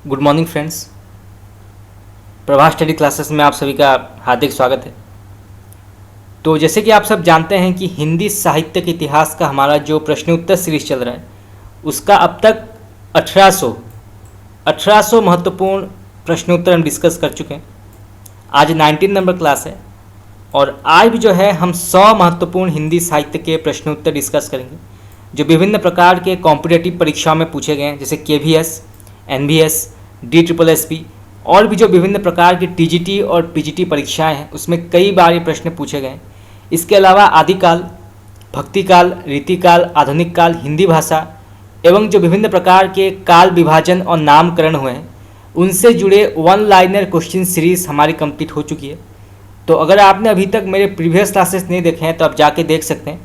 Good morning friends. Prabha study classes में आप सभी का हार्दिक स्वागत है। तो जैसे कि आप सब जानते हैं कि हिंदी साहित्य के इतिहास का हमारा जो प्रश्नोत्तर सीरीज चल रहा है उसका अब तक 1800 महत्वपूर्ण प्रश्नोत्तर हम डिस्कस कर चुके हैं। आज 19 नंबर क्लास है और आज भी जो है हम 100 महत्वपूर्ण हिंदी साहित्य के प्रश्नोत्तर डिस्कस करेंगे जो विभिन्न प्रकार के कॉम्पिटेटिव परीक्षाओं में पूछे गए हैं, जैसे KVS, NVS, DSSB और भी जो विभिन्न प्रकार की TGT और PGT परीक्षाएं हैं उसमें कई बार ये प्रश्न पूछे गए हैं। इसके अलावा आदिकाल, भक्तिकाल, रीतिकाल, आधुनिक काल, हिंदी भाषा एवं जो विभिन्न प्रकार के काल विभाजन और नामकरण हुए हैं उनसे जुड़े वन लाइनर क्वेश्चन सीरीज हमारी कंप्लीट हो चुकी है। तो अगर आपने अभी तक मेरे प्रीवियस क्लासेस नहीं देखे हैं तो आप जाके देख सकते हैं।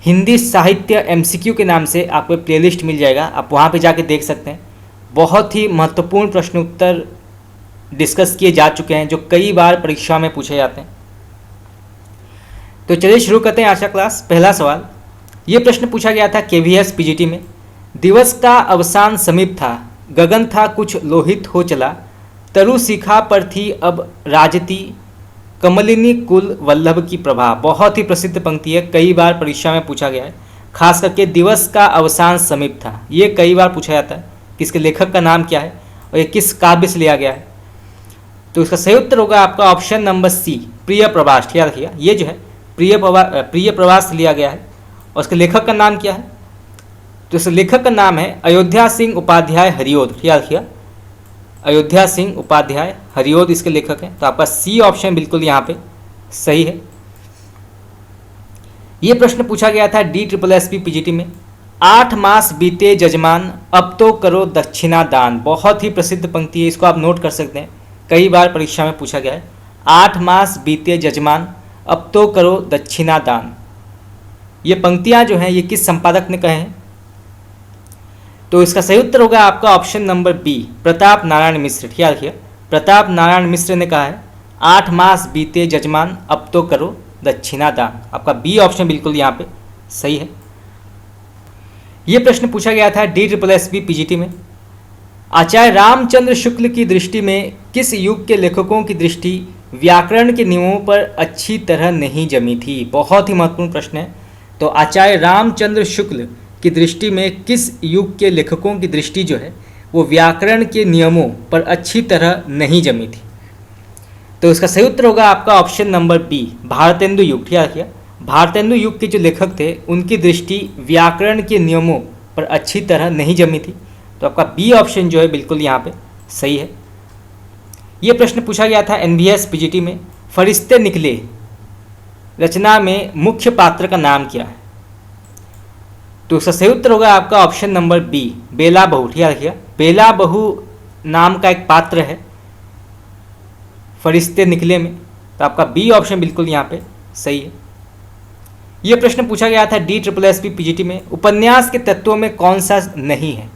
हिंदी साहित्य MCQ के नाम से आपको प्लेलिस्ट मिल जाएगा, आप वहाँ पे जाके देख सकते हैं। बहुत ही महत्वपूर्ण प्रश्न उत्तर डिस्कस किए जा चुके हैं जो कई बार परीक्षा में पूछे जाते हैं। तो चलिए शुरू करते हैं आज का क्लास। पहला सवाल, ये प्रश्न पूछा गया था KVS PGT में। दिवस का अवसान समीप था, गगन था कुछ लोहित हो चला, तरु शिखा पर थी अब राजती, कमलिनी कुल वल्लभ की प्रभा। बहुत ही प्रसिद्ध पंक्ति है, कई बार परीक्षा में पूछा गया है। खास करके दिवस का अवसान समीप था, ये कई बार पूछा जाता है कि इसके लेखक का नाम क्या है और ये किस काव्य से लिया गया है। तो इसका सही उत्तर होगा आपका ऑप्शन नंबर C, प्रिय प्रवास। याद रखिएगा, ये जो है प्रिय प्रवास से लिया गया है। और इसके लेखक का नाम क्या है? तो इस लेखक का नाम है अयोध्या सिंह उपाध्याय हरिओद। याद रखिएगा, अयोध्या सिंह उपाध्याय हरिओद इसके लेखक हैं। तो आपका C ऑप्शन बिल्कुल यहाँ पे सही है। ये प्रश्न पूछा गया था DSSB PGT में। 8 मास बीते जजमान, अब तो करो दक्षिणा दान। बहुत ही प्रसिद्ध पंक्ति है, इसको आप नोट कर सकते हैं, कई बार परीक्षा में पूछा गया है। 8 मास बीते जजमान, अब तो करो दक्षिणा दान। ये पंक्तियाँ जो हैं ये किस संपादक ने कहे हैं? तो इसका सही उत्तर होगा आपका option number B, Pratap Narayan Mishra. याद रखिए, प्रताप नारायण मिश्र ने कहा है 8 मास बीते जजमान, अब तो करो दक्षिणा दान। आपका B ऑप्शन बिल्कुल यहाँ पे सही है। ये प्रश्न पूछा गया था DSSB PGT में। आचार्य रामचंद्र शुक्ल की दृष्टि में किस युग के लेखकों की दृष्टि व्याकरण के नियमों पर अच्छी तरह नहीं जमी थी? बहुत ही महत्वपूर्ण प्रश्न है। तो आचार्य रामचंद्र शुक्ल की दृष्टि में किस युग के लेखकों की दृष्टि जो है वो व्याकरण के नियमों पर अच्छी तरह नहीं जमी थी? तो इसका सही उत्तर होगा आपका ऑप्शन नंबर B, भारतेंदु युग। याद रखिए, भारतेंदु युग के जो लेखक थे उनकी दृष्टि व्याकरण के नियमों पर अच्छी तरह नहीं जमी थी। तो आपका B ऑप्शन जो है बिल्कुल यहाँ पे सही है। ये प्रश्न पूछा गया था NVS PGT में। फरिश्ते निकले रचना में मुख्य पात्र का नाम क्या है? तो इसका सही उत्तर होगा आपका ऑप्शन नंबर B, बेला बहू। याद रखिए, बेला बहू नाम का एक पात्र है फरिश्ते निकले में। तो आपका B ऑप्शन बिल्कुल यहाँ पे सही है। यह प्रश्न पूछा गया था DSSB PGT में। उपन्यास के तत्वों में कौन सा नहीं है?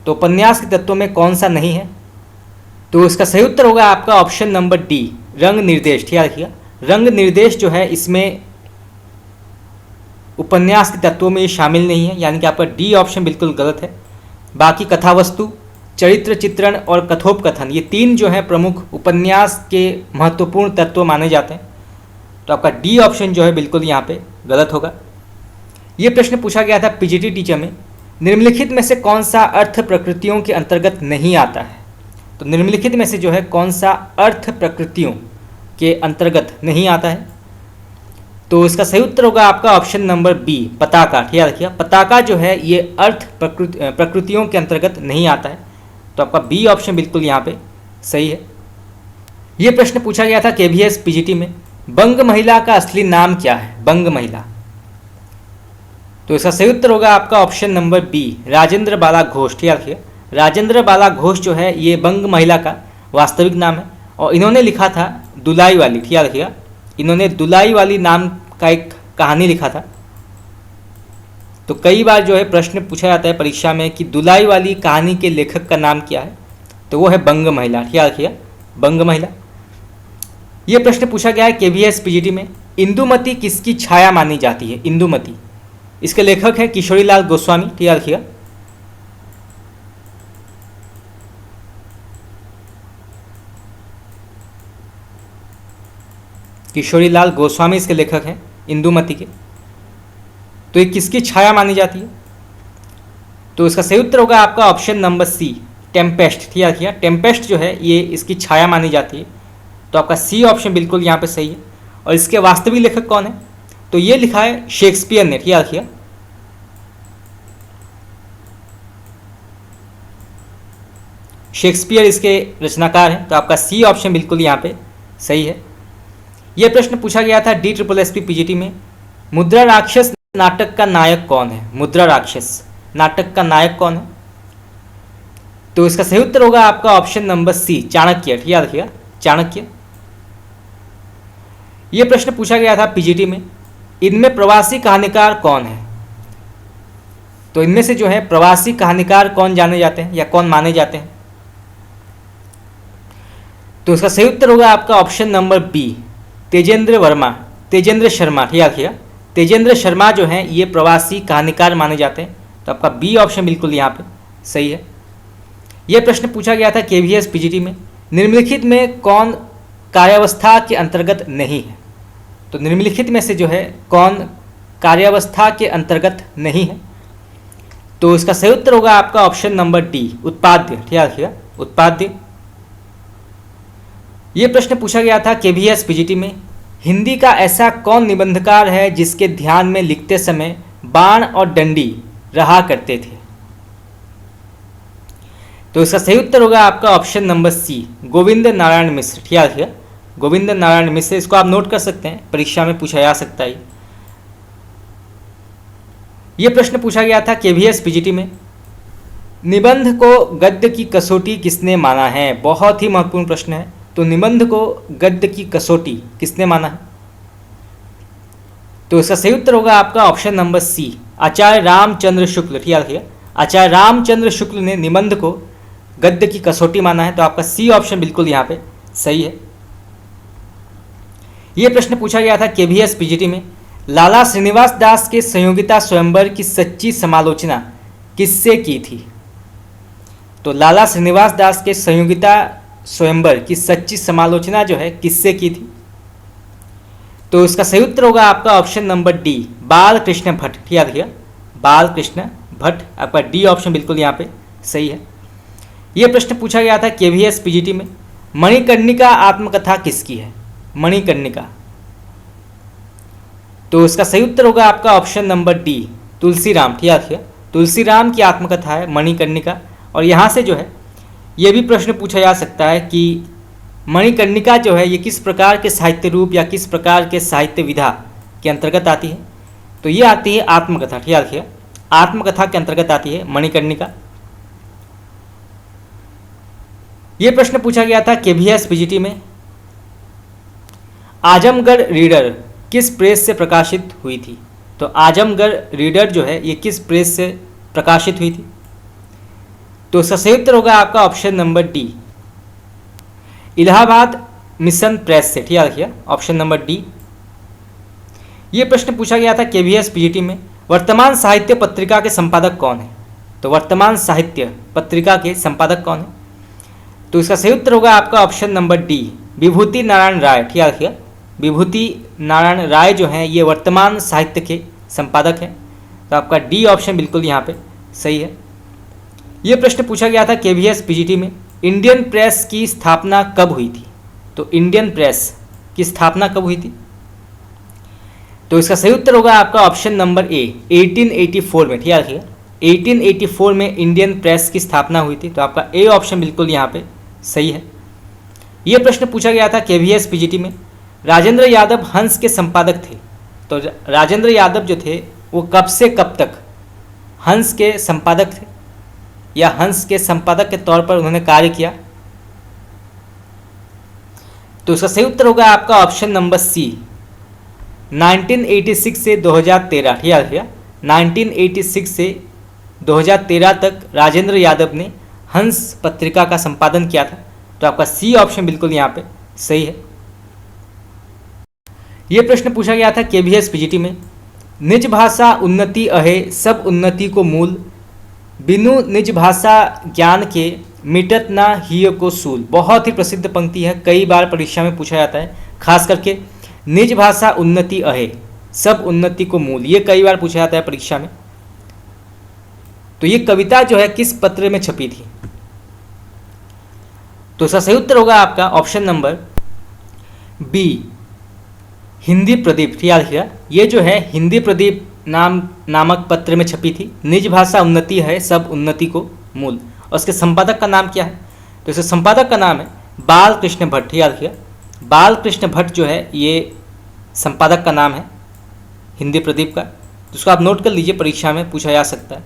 तो उपन्यास के तत्वों में कौन सा नहीं है? तो इसका सही उत्तर होगा आपका ऑप्शन नंबर D, रंग निर्देश। याद रखिएगा, रंग निर्देश जो है इसमें उपन्यास के तत्वों में ये शामिल नहीं है, यानी कि आपका D ऑप्शन बिल्कुल गलत है। बाकी कथावस्तु, चरित्र चित्रण और कथोपकथन, ये तीन जो है प्रमुख उपन्यास के महत्वपूर्ण तत्व माने जाते हैं। तो आपका D ऑप्शन जो है बिल्कुल यहाँ पे गलत होगा। ये प्रश्न पूछा गया था PGT टीचर में। निम्नलिखित में से कौन सा अर्थ प्रकृतियों के अंतर्गत नहीं आता है? तो निम्नलिखित में से जो है कौन सा अर्थ प्रकृतियों के अंतर्गत नहीं आता है? तो इसका सही उत्तर होगा आपका ऑप्शन नंबर B, पताका। याद रखिए, पताका जो है ये अर्थ प्रकृतियों के अंतर्गत नहीं आता है। तो आपका B ऑप्शन बिल्कुल यहाँ पे सही है। ये प्रश्न पूछा गया था KVS PGT में। बंग महिला का असली नाम क्या है? बंग महिला। तो इसका सही उत्तर होगा आपका ऑप्शन नंबर B, राजेंद्र बाला घोष। याद रखिए, राजेंद्र बाला घोष जो है ये बंग महिला का वास्तविक नाम है और इन्होंने लिखा था दुलाई वाली। याद रखिएगा, इन्होंने दुलाई वाली नाम का एक कहानी लिखा था। तो कई बार जो है प्रश्न पूछा जाता है परीक्षा में कि दुलाई वाली कहानी के लेखक का नाम क्या है? तो वो है बंग महिला। याद रखिएगा, बंग महिला। ये प्रश्न पूछा गया है KVS PGT में। इंदुमती किसकी छाया मानी जाती है? इंदुमती, इसके लेखक हैं किशोरीलाल गोस्वामी। याद रखिएगा, किशोरीलाल गोस्वामी इसके लेखक हैं, इंदुमती के। तो ये किसकी छाया मानी जाती है? तो इसका सही उत्तर होगा आपका ऑप्शन नंबर सी, टेम्पेस्ट। ठीक है, टेम्पेस्ट जो है ये इसकी छाया मानी जाती है। तो आपका सी ऑप्शन बिल्कुल यहाँ पे सही है। और इसके वास्तविक लेखक कौन है? तो ये लिखा है शेक्सपियर ने। ठीक है, शेक्सपियर इसके रचनाकार हैं। तो आपका सी ऑप्शन बिल्कुल यहाँ पे सही है। यह प्रश्न पूछा गया था DSSP PGT में, मुद्रा राक्षस नाटक का नायक कौन है? मुद्रा राक्षस नाटक का नायक कौन है? तो इसका सही उत्तर होगा आपका ऑप्शन नंबर सी, चाणक्य। ठीक है, रखिएगा, चाणक्य। यह प्रश्न पूछा गया था PGT में, इनमें प्रवासी कहानीकार कौन है? तो इनमें से जो है प्रवासी कहानीकार कौन जाने जाते हैं या कौन माने जाते हैं? तो इसका सही उत्तर होगा आपका option number B, Tejendra Verma, Tejendra Sharma. ठीक है, रखिएगा, तेजेंद्र शर्मा जो हैं ये प्रवासी कहानीकार माने जाते हैं। तो आपका बी ऑप्शन बिल्कुल यहाँ पे सही है। यह प्रश्न पूछा गया था KVS PGT में, निम्नलिखित में कौन कार्यावस्था के अंतर्गत नहीं है? तो निम्नलिखित में से जो है कौन कार्यावस्था के अंतर्गत नहीं है? तो इसका सही उत्तर होगा आपका ऑप्शन नंबर डी, उत्पाद्य। ठीक है, रखिएगा, उत्पाद्य। यह प्रश्न पूछा गया था KVS PGT में, हिंदी का ऐसा कौन निबंधकार है जिसके ध्यान में लिखते समय बाण और डंडी रहा करते थे? तो इसका सही उत्तर होगा आपका option number C, Govind Narayan Mishra. ठीक है, गोविंद नारायण मिश्र। इसको आप नोट कर सकते हैं, परीक्षा में पूछा जा सकता है। यह प्रश्न पूछा गया था KVS PGT में, निबंध को गद्य की कसौटी किसने माना है? बहुत ही महत्वपूर्ण प्रश्न है। तो निबंध को गद्य की कसौटी किसने माना है? तो इसका सही उत्तर होगा आपका ऑप्शन नंबर सी, आचार्य रामचंद्र शुक्ल। ठीक है, आचार्य रामचंद्र शुक्ल ने निबंध को गद्य की कसौटी माना है। तो आपका सी ऑप्शन बिल्कुल यहाँ पे सही है। यह प्रश्न पूछा गया था KVS PGT में, लाला श्रीनिवास दास के संयोगिता स्वयंवर की सच्ची समालोचना किससे की थी? तो लाला श्रीनिवास दास के संयोगिता स्वयंवर की सच्ची समालोचना जो है किससे की थी? तो इसका सही उत्तर होगा आपका option number D, Balkrishna Bhatt. ठीक है, बालकृष्ण भट्ट। आपका डी ऑप्शन बिल्कुल यहाँ पे सही है। यह प्रश्न पूछा गया था KVS PGT में, मणिकर्णिका आत्मकथा किसकी है? मणिकर्णिका। तो इसका सही उत्तर होगा आपका ऑप्शन नंबर डी, तुलसीराम। ठीक है, तुलसीराम की आत्मकथा है मणिकर्णिका। और यहाँ से जो है ये भी प्रश्न पूछा जा सकता है कि मणिकर्णिका जो है ये किस प्रकार के साहित्य रूप या किस प्रकार के साहित्य विधा के अंतर्गत आती है? तो ये आती है आत्मकथा। ठीक है, आत्मकथा के अंतर्गत आती है मणिकर्णिका। ये प्रश्न पूछा गया था KVS PGT में, आजमगढ़ रीडर किस प्रेस से प्रकाशित हुई थी? तो आजमगढ़ रीडर जो है ये किस प्रेस से प्रकाशित हुई थी? तो इसका सही उत्तर होगा आपका option number D, Allahabad mission press से। ठीक है, ऑप्शन नंबर डी। ये प्रश्न पूछा गया था KVS PGT में, वर्तमान साहित्य पत्रिका के संपादक कौन है? तो वर्तमान साहित्य पत्रिका के संपादक कौन है? तो इसका सही उत्तर होगा आपका ऑप्शन नंबर डी, विभूति नारायण राय। ठीक है, विभूति नारायण राय जो हैं ये वर्तमान साहित्य के संपादक हैं। तो आपका डी ऑप्शन बिल्कुल यहाँ पे सही है। ये प्रश्न पूछा गया था KVS PGT में, इंडियन प्रेस की स्थापना कब हुई थी? तो इंडियन प्रेस की स्थापना कब हुई थी? तो इसका सही उत्तर होगा आपका ऑप्शन नंबर ए, 1884 में। ठीक है, 1884 में इंडियन प्रेस की स्थापना हुई थी। तो आपका ए ऑप्शन बिल्कुल यहाँ पे सही है। यह प्रश्न पूछा गया था KVS PGT में, राजेंद्र यादव हंस के संपादक थे। तो राजेंद्र यादव जो थे वो कब से कब तक हंस के संपादक थे या हंस के संपादक के तौर पर उन्होंने कार्य किया? तो इसका सही उत्तर होगा आपका ऑप्शन नंबर सी, 1986 से 2013। ठीक है, 1986 से 2013 तक राजेंद्र यादव ने हंस पत्रिका का संपादन किया था। तो आपका सी ऑप्शन बिल्कुल यहाँ पे सही है। यह प्रश्न पूछा गया था KVS PGT में, निज भाषा उन्नति अहे सब उन्नति को मूल, बिनु निज भाषा ज्ञान के मिटत ना हिय को सूल। बहुत ही प्रसिद्ध पंक्ति है, कई बार परीक्षा में पूछा जाता है। खास करके निज भाषा उन्नति अहे सब उन्नति को मूल। ये कई बार पूछा जाता है परीक्षा में। तो ये कविता जो है किस पत्र में छपी थी? तो इसका सही उत्तर होगा आपका option number B, Hindi Pradeep. याद रखिएगा, ये जो है हिंदी प्रदीप नामक पत्र में छपी थी। निज भाषा उन्नति है सब उन्नति को मूल। और उसके संपादक का नाम क्या है? तो इसके संपादक का नाम है बाल कृष्ण भट्ट। याद रखिएगा, बाल कृष्ण भट्ट जो है ये संपादक का नाम है हिंदी प्रदीप का। तो उसको आप नोट कर लीजिए, परीक्षा में पूछा जा सकता है।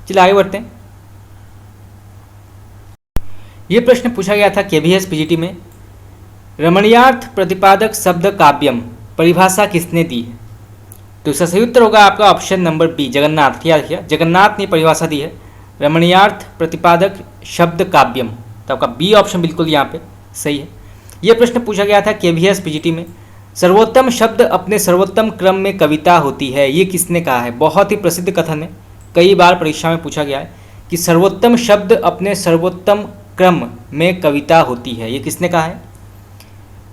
चलिए आगे बढ़ते हैं। ये प्रश्न पूछा गया था KVS PGT में, रमणीयार्थ प्रतिपादक शब्द काव्यम परिभाषा किसने दी है? तो इसका सही उत्तर होगा आपका ऑप्शन नंबर बी, जगन्नाथ। याद रखिए, जगन्नाथ ने परिभाषा दी है रमणीयार्थ प्रतिपादक शब्द काव्यम। तो आपका बी ऑप्शन बिल्कुल यहाँ पे सही है। यह प्रश्न पूछा गया था KVS PGT में, सर्वोत्तम शब्द अपने सर्वोत्तम क्रम में कविता होती है, ये किसने कहा है? बहुत ही प्रसिद्ध कथन है, कई बार परीक्षा में पूछा गया है कि सर्वोत्तम शब्द अपने सर्वोत्तम क्रम में कविता होती है, ये किसने कहा है?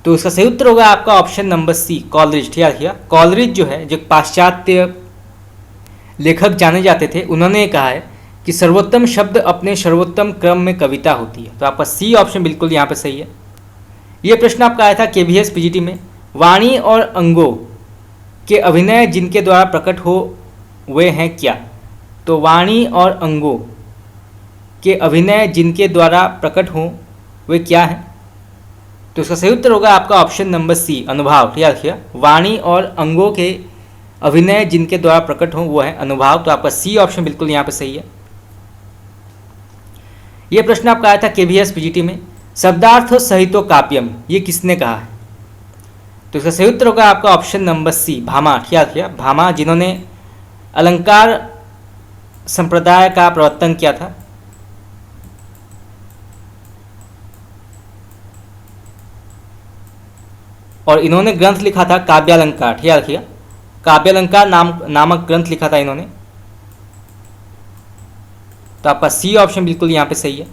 तो इसका सही उत्तर होगा आपका ऑप्शन नंबर सी, कॉलरिज। याद रखिएगा, कॉलरिज जो है, जो पाश्चात्य लेखक जाने जाते थे, उन्होंने कहा है कि सर्वोत्तम शब्द अपने सर्वोत्तम क्रम में कविता होती है। तो आपका सी ऑप्शन बिल्कुल यहाँ पे सही है। ये प्रश्न आपका आया था KVS PGT में, वाणी और अंगों के अभिनय जिनके द्वारा प्रकट हो वे हैं क्या? तो वाणी और अंगों के अभिनय जिनके द्वारा प्रकट हो वे क्या हैं? तो इसका सही उत्तर होगा आपका ऑप्शन नंबर सी, अनुभाव। याद रखिएगा, वाणी और अंगों के अभिनय जिनके द्वारा प्रकट हो वो है अनुभाव। तो आपका सी ऑप्शन बिल्कुल यहाँ पे सही है। यह प्रश्न आपका आया था KVS PGT में, शब्दार्थ सहितो काव्यम, ये किसने कहा है? तो इसका सही उत्तर होगा आपका ऑप्शन नंबर सी, भामा। याद रखिएगा, भामा जिन्होंने अलंकार संप्रदाय का प्रवर्तन किया था। और इन्होंने ग्रंथ लिखा था काव्यालंकार। याद रखिएगा, काव्यालंकार नामक ग्रंथ लिखा था इन्होंने। तो आपका सी ऑप्शन बिल्कुल यहाँ पे सही है।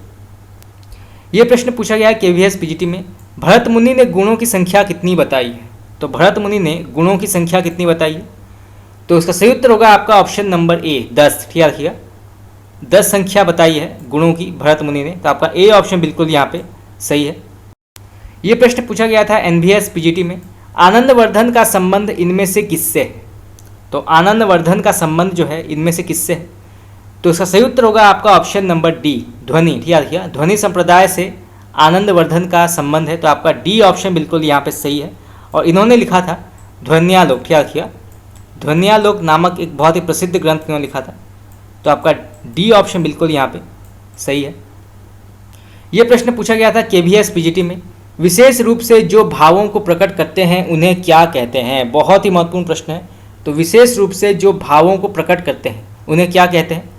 यह प्रश्न पूछा गया है KVS PGT में, भरत मुनि ने गुणों की संख्या कितनी बताई है? तो भरत मुनि ने गुणों की संख्या कितनी बताई है? तो इसका सही उत्तर होगा आपका ऑप्शन नंबर ए, 10। याद रखिएगा, 10 संख्या बताई है गुणों की भरत मुनि ने। तो आपका ए ऑप्शन बिल्कुल यहाँ पे सही है। यह प्रश्न पूछा गया था NVS PGT में, आनंदवर्धन का संबंध इनमें से किससे है? तो आनंदवर्धन का संबंध जो है इनमें से किससे है? तो इसका सही उत्तर होगा आपका ऑप्शन नंबर डी, ध्वनि। याद रखिएगा, ध्वनि संप्रदाय से आनंदवर्धन का संबंध है। तो आपका डी ऑप्शन बिल्कुल यहाँ पे सही है। और इन्होंने लिखा था ध्वन्यालोक। याद रखिएगा, ध्वन्यालोक नामक एक बहुत ही प्रसिद्ध ग्रंथ इन्होंने लिखा था। तो आपका डी ऑप्शन बिल्कुल यहाँ पे सही है। यह प्रश्न पूछा गया था KVS PGT में, विशेष रूप से जो भावों को प्रकट करते हैं उन्हें क्या कहते हैं? बहुत ही महत्वपूर्ण प्रश्न है। तो विशेष रूप से जो भावों को प्रकट करते हैं उन्हें क्या कहते हैं?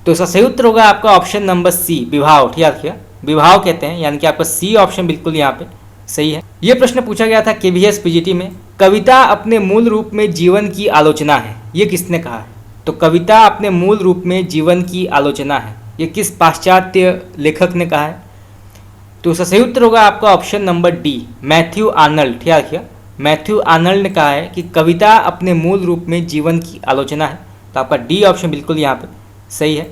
तो इसका सही उत्तर होगा आपका ऑप्शन नंबर सी, विभाव। याद रखिएगा, विभाव कहते हैं, यानी कि आपका सी ऑप्शन बिल्कुल यहाँ पे सही है। यह प्रश्न पूछा गया था KVS PGT में, कविता अपने मूल रूप में जीवन की आलोचना है, ये किसने कहा है? तो कविता अपने मूल रूप में जीवन की आलोचना है, ये किस पाश्चात्य लेखक ने कहा है? तो उसका सही उत्तर होगा आपका option number D, Matthew Arnold. याद रखिएगा, मैथ्यू आर्नल्ड ने कहा है कि कविता अपने मूल रूप में जीवन की आलोचना है। तो आपका डी ऑप्शन बिल्कुल यहाँ पे सही है।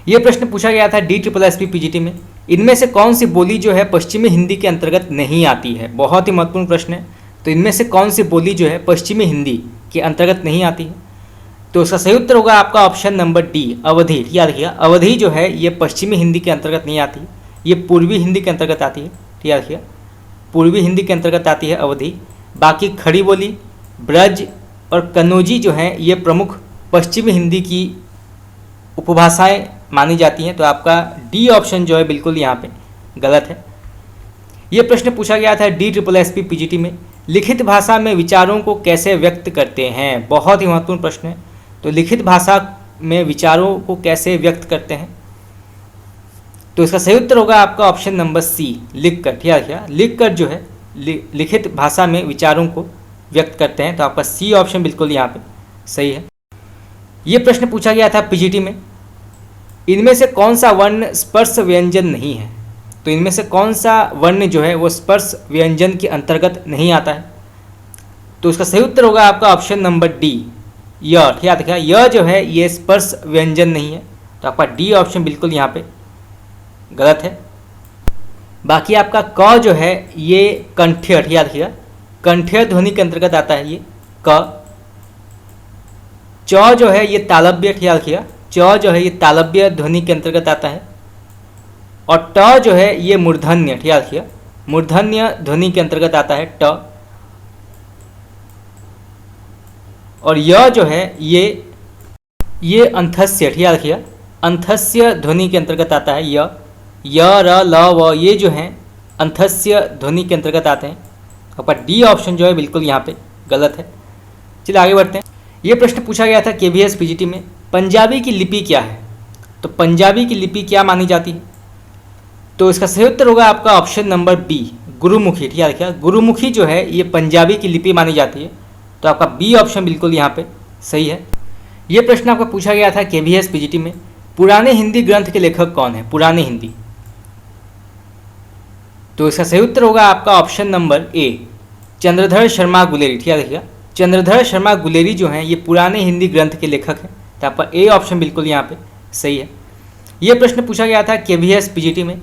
यह प्रश्न पूछा गया था DSSSB PGT में, इनमें से कौन सी बोली जो है पश्चिमी हिंदी के अंतर्गत नहीं आती है? बहुत ही महत्वपूर्ण प्रश्न है। तो इनमें से कौन सी बोली जो है पश्चिमी हिंदी के अंतर्गत नहीं आती है? तो उसका सही उत्तर होगा आपका ऑप्शन नंबर डी, अवधी। याद रखिएगा, अवधी जो है ये पश्चिमी हिंदी के अंतर्गत नहीं आती है, ये पूर्वी हिंदी के अंतर्गत आती है। याद रखिएगा, पूर्वी हिंदी के अंतर्गत आती है अवधी। बाकी खड़ी बोली, ब्रज और कन्नौजी जो हैं ये प्रमुख पश्चिमी हिंदी की उपभाषाएं मानी जाती हैं। तो आपका डी ऑप्शन जो है बिल्कुल यहाँ पे गलत है। ये प्रश्न पूछा गया था DSSSB PGT में, लिखित भाषा में विचारों को कैसे व्यक्त करते हैं? बहुत ही महत्वपूर्ण प्रश्न है। तो लिखित भाषा में विचारों को कैसे व्यक्त करते हैं? तो इसका सही उत्तर होगा आपका ऑप्शन नंबर सी, लिखकर। याद रखिएगा, लिखकर जो है लिखित भाषा में विचारों को व्यक्त करते हैं। तो आपका सी ऑप्शन बिल्कुल यहाँ पे सही है। ये प्रश्न पूछा गया था PGT में, इनमें से कौन सा वर्ण स्पर्श व्यंजन नहीं है? तो इनमें से कौन सा वर्ण जो है वो स्पर्श व्यंजन के अंतर्गत नहीं आता है? तो इसका सही उत्तर होगा आपका ऑप्शन नंबर डी, य। ठीक है, देखिए य जो है ये स्पर्श व्यंजन नहीं है, तो आपका डी ऑप्शन बिल्कुल यहाँ पे गलत है। बाकी आपका क जो है ये कंठ्य, ठीक है, देखिएगा कंठ्य ध्वनि के अंतर्गत आता है ये क। च जो है ये तालव्य, ठीक है, देखिएगा च जो है ये तालव्य ध्वनि के अंतर्गत आता है। और ट जो है ये मूर्धन्य, ठीक है, देखिएगा मूर्धन्य ध्वनि के अंतर्गत आता है ट। और य जो है ये अंथस्य, ठीक है, देखिएगा अंथस्य ध्वनि के अंतर्गत आता है य। य र ल व ये जो हैं अंथस्य ध्वनि के अंतर्गत आते हैं। आपका डी ऑप्शन जो है बिल्कुल यहाँ पे गलत है। चलिए आगे बढ़ते हैं। ये प्रश्न पूछा गया था KVS PGT में, पंजाबी की लिपि क्या है? तो पंजाबी की लिपि क्या मानी जाती है? तो इसका सही उत्तर होगा आपका ऑप्शन नंबर बी, गुरुमुखी। ठीक है, देखिए गुरुमुखी जो है ये पंजाबी की लिपि मानी जाती है, तो आपका बी ऑप्शन बिल्कुल यहाँ पे सही है। ये प्रश्न आपका पूछा गया था KVS PGT में, पुराने हिंदी ग्रंथ के लेखक कौन है? पुराने हिंदी, तो इसका सही उत्तर होगा आपका ऑप्शन नंबर ए, चंद्रधर शर्मा गुलेरी। ठीक है, देखिएगा चंद्रधर शर्मा गुलेरी जो हैं ये पुराने हिंदी ग्रंथ के लेखक हैं, तो आपका ए ऑप्शन बिल्कुल यहाँ पे सही है। ये प्रश्न पूछा गया था KVS PGT में,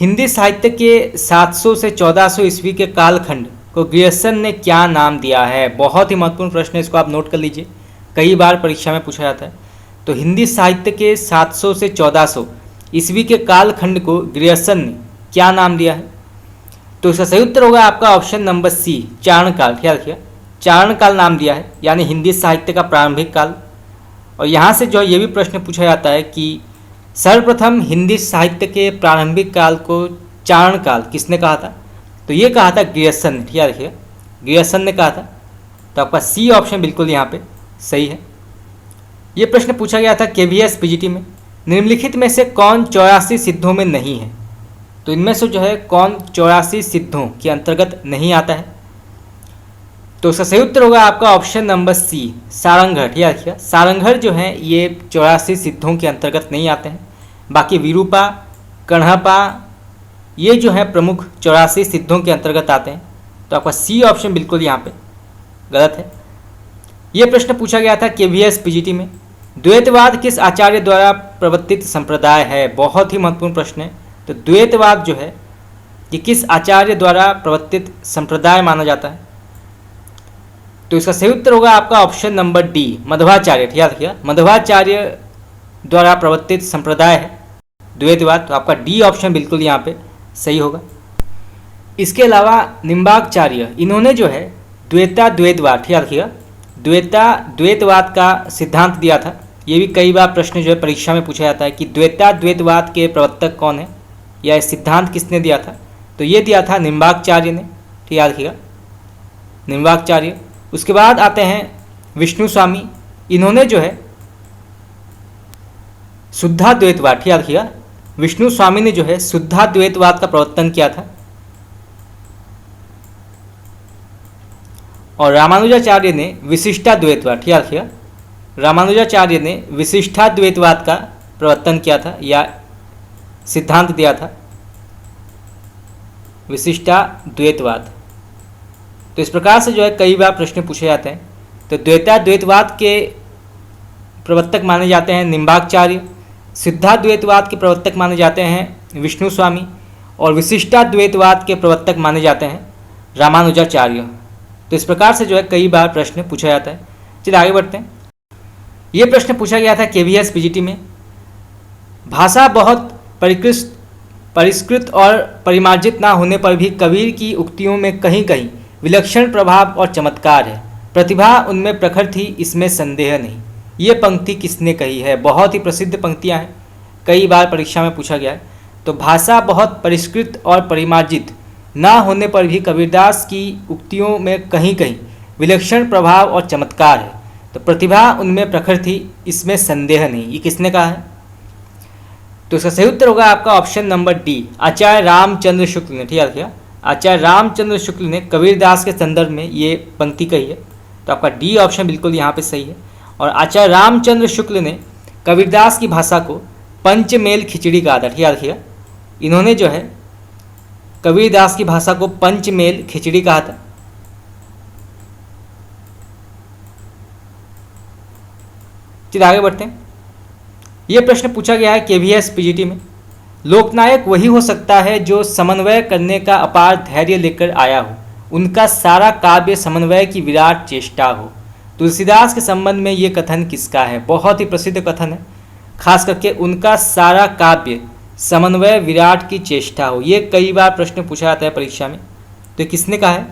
हिंदी साहित्य के 700 से 1400 ईस्वी के कालखंड को ग्रियर्सन ने क्या नाम दिया है? बहुत ही महत्वपूर्ण प्रश्न है, इसको आप नोट कर लीजिए, कई बार परीक्षा में पूछा जाता है। तो हिंदी साहित्य के 700 से 1400 ईस्वी के कालखंड को ग्रियर्सन ने क्या नाम दिया है? तो इसका सही उत्तर होगा आपका ऑप्शन नंबर सी, चारणकाल। ख्याल रखिए चारणकाल नाम दिया है, यानी हिंदी साहित्य का प्रारंभिक काल। और यहाँ से जो ये भी प्रश्न पूछा जाता है कि सर्वप्रथम हिंदी साहित्य के प्रारंभिक काल को चारणकाल किसने कहा था? तो ये कहा था ग्रियर्सन ने। ठीक है, देखिए ग्रियर्सन ने कहा था, तो आपका सी ऑप्शन बिल्कुल यहाँ पे सही है। ये प्रश्न पूछा गया था KVS PGT में, निम्नलिखित में से कौन 84 सिद्धों में नहीं है? तो इनमें से जो है कौन 84 सिद्धों के अंतर्गत नहीं आता है? तो इसका सही उत्तर होगा आपका ऑप्शन नंबर सी, सारंगहर। ठीक है, देखिए सारंगहर जो है ये 84 सिद्धों के अंतर्गत नहीं आते हैं। बाकी विरूपा, कण्हपा ये जो है प्रमुख 84 सिद्धों के अंतर्गत आते हैं, तो आपका सी ऑप्शन बिल्कुल यहाँ पे गलत है। ये प्रश्न पूछा गया था KVS PGT में, द्वैतवाद किस आचार्य द्वारा प्रवर्तित संप्रदाय है? बहुत ही महत्वपूर्ण प्रश्न है। तो द्वैतवाद जो है ये किस आचार्य द्वारा प्रवर्तित संप्रदाय माना जाता है? तो इसका सही उत्तर होगा आपका ऑप्शन नंबर डी, मध्वाचार्य। ठीक है, देखिए मध्वाचार्य द्वारा प्रवर्तित संप्रदाय है द्वैतवाद, तो आपका डी ऑप्शन बिल्कुल यहाँ पे सही होगा। इसके अलावा निम्बार्काचार्य इन्होंने जो है द्वैतवाद, ठीक है देखिएगा द्वैतवाद का सिद्धांत दिया था। ये भी कई बार प्रश्न जो है परीक्षा में पूछा जाता है कि द्वैतवाद के प्रवर्तक कौन है या इस सिद्धांत किसने दिया था? तो ये दिया था निम्बार्काचार्य ने। ठीक है, देखिएगा निम्बार्काचार्य। उसके बाद आते हैं विष्णु स्वामी, इन्होंने जो है शुद्धाद्वैतवाद, ठीक है देखिएगा विष्णु स्वामी ने जो है शुद्धाद्वैतवाद का प्रवर्तन किया था। और रामानुजाचार्य ने विशिष्टाद्वैतवाद, ठीक है देखिएगा रामानुजाचार्य ने विशिष्टाद्वैतवाद का प्रवर्तन किया था या सिद्धांत दिया था, विशिष्टाद्वैतवाद। तो इस प्रकार से जो है कई बार प्रश्न पूछे जाते हैं। तो द्वैतवाद के प्रवर्तक माने जाते हैं निम्बार्काचार्य, सिद्धाद्वैतवाद के प्रवर्तक माने जाते हैं विष्णु स्वामी, और विशिष्टाद्वैतवाद के प्रवर्तक माने जाते हैं रामानुजाचार्य। तो इस प्रकार से जो है कई बार प्रश्न पूछा जाता है। चलिए आगे बढ़ते हैं। ये प्रश्न पूछा गया था KVS PGT में, भाषा बहुत परिष्कृत और परिमार्जित ना होने पर भी कबीर की उक्तियों में कहीं कहीं विलक्षण प्रभाव और चमत्कार है, प्रतिभा उनमें प्रखर थी, इसमें संदेह नहीं। ये पंक्ति किसने कही है? बहुत ही प्रसिद्ध पंक्तियां हैं, कई बार परीक्षा में पूछा गया है। तो भाषा बहुत परिष्कृत और परिमार्जित ना होने पर भी कबीरदास की उक्तियों में कहीं कहीं विलक्षण प्रभाव और चमत्कार है, तो प्रतिभा उनमें प्रखर थी, इसमें संदेह नहीं। ये किसने कहा है? तो इसका सही उत्तर होगा आपका ऑप्शन नंबर डी, आचार्य रामचंद्र शुक्ल ने। ठीक है, देखिए आचार्य रामचंद्र शुक्ल ने कबीरदास के संदर्भ में ये पंक्ति कही है, तो आपका डी ऑप्शन बिल्कुल यहाँ पे सही है। और आचार्य रामचंद्र शुक्ल ने कबीरदास की भाषा को पंचमेल खिचड़ी कहा था। ठीक है, देखिए इन्होंने जो है कबीरदास की भाषा को पंचमेल खिचड़ी कहा था? चलिए आगे बढ़ते हैं। यह प्रश्न पूछा गया है केवीएस पीजीटी में। लोकनायक वही हो सकता है जो समन्वय करने का अपार धैर्य लेकर आया हो, उनका सारा काव्य समन्वय की विराट चेष्टा हो। तुलसीदास के संबंध में ये कथन किसका है? बहुत ही प्रसिद्ध कथन है, खास करके उनका सारा काव्य समन्वय विराट की चेष्टा हो। ये कई बार प्रश्न पूछा जाता है परीक्षा में, तो किसने कहा है?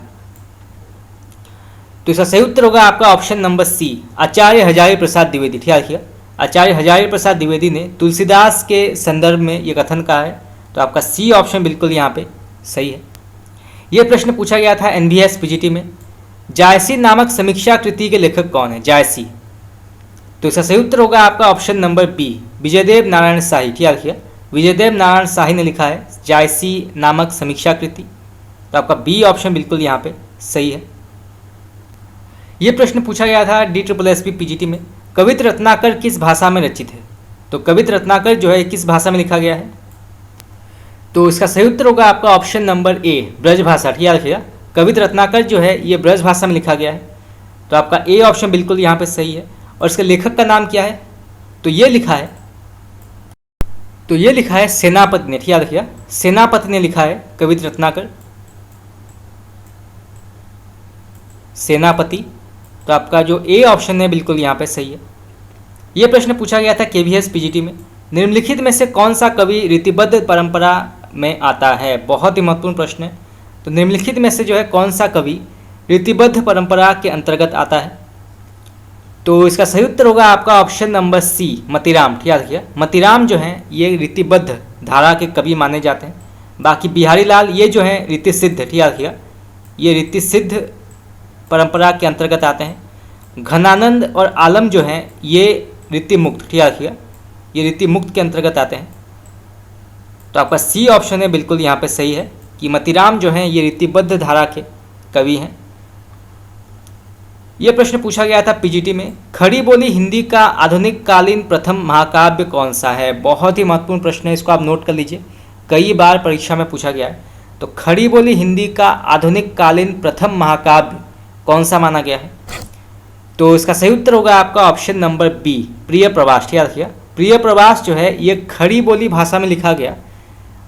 तो इसका सही उत्तर होगा आपका ऑप्शन नंबर सी, आचार्य हजारी प्रसाद द्विवेदी। ठीक है, आचार्य हजारी प्रसाद द्विवेदी ने तुलसीदास के संदर्भ में ये कथन कहा है, तो आपका सी ऑप्शन बिल्कुल यहाँ पे सही है। यह प्रश्न पूछा गया था एनबीएस पीजीटी में। जायसी नामक समीक्षा कृति के लेखक कौन है? जायसी। तो इसका सही उत्तर होगा आपका option number B, Vijaydev Narayan Shahi. ठीक है, विजयदेव नारायण शाही ने लिखा है जायसी नामक समीक्षा कृति, तो आपका बी ऑप्शन बिल्कुल यहाँ पे सही है। यह प्रश्न पूछा गया था DSSB पीजीटी में। कवित्र रत्नाकर किस भाषा में रचित है? तो कवित्र रत्नाकर जो है किस भाषा में लिखा गया है? तो इसका सही उत्तर होगा आपका ऑप्शन नंबर ए, ब्रज भाषा। ठीक है, कवित्र रत्नाकर जो है ये ब्रज भाषा में लिखा गया है, तो आपका ए ऑप्शन बिल्कुल यहाँ पे सही है। और इसके लेखक का नाम क्या है? तो ये लिखा है सेनापति ने। ठीक है, सेनापति ने लिखा है कवित्र रत्नाकर, सेनापति। तो आपका जो ए ऑप्शन है बिल्कुल यहाँ पे सही है। ये प्रश्न पूछा गया था केवीएस पीजीटी में। निम्नलिखित में से कौन सा कवि रीतिबद्ध परंपरा में आता है? बहुत ही महत्वपूर्ण प्रश्न है। तो निम्नलिखित में से जो है कौन सा कवि रीतिबद्ध परंपरा के अंतर्गत आता है? तो इसका सही उत्तर होगा आपका ऑप्शन नंबर सी, मतीराम। ठीक है, मतीराम जो हैं ये रीतिबद्ध धारा के कवि माने जाते हैं। बाकी बिहारी लाल ये जो हैं रीति सिद्ध। ठीक है, ये रीति सिद्ध परंपरा के अंतर्गत आते हैं। घनानंद और आलम जो हैं ये रीति मुक्त। ठीक है, ये रीति मुक्त के अंतर्गत आते हैं। तो आपका सी ऑप्शन है बिल्कुल यहाँ पे सही है कि मतीराम जो हैं ये रीतिबद्ध धारा के कवि हैं। यह प्रश्न पूछा गया था पीजीटी में। खड़ी बोली हिंदी का आधुनिक कालीन प्रथम महाकाव्य कौन सा है? बहुत ही महत्वपूर्ण प्रश्न है, इसको आप नोट कर लीजिए, कई बार परीक्षा में पूछा गया है। तो खड़ी बोली हिंदी का आधुनिक कालीन प्रथम महाकाव्य कौन सा माना गया है? तो इसका सही उत्तर होगा आपका ऑप्शन नंबर बी, प्रिय प्रवास। याद रखिए, प्रिय प्रवास जो है ये खड़ी बोली भाषा में लिखा गया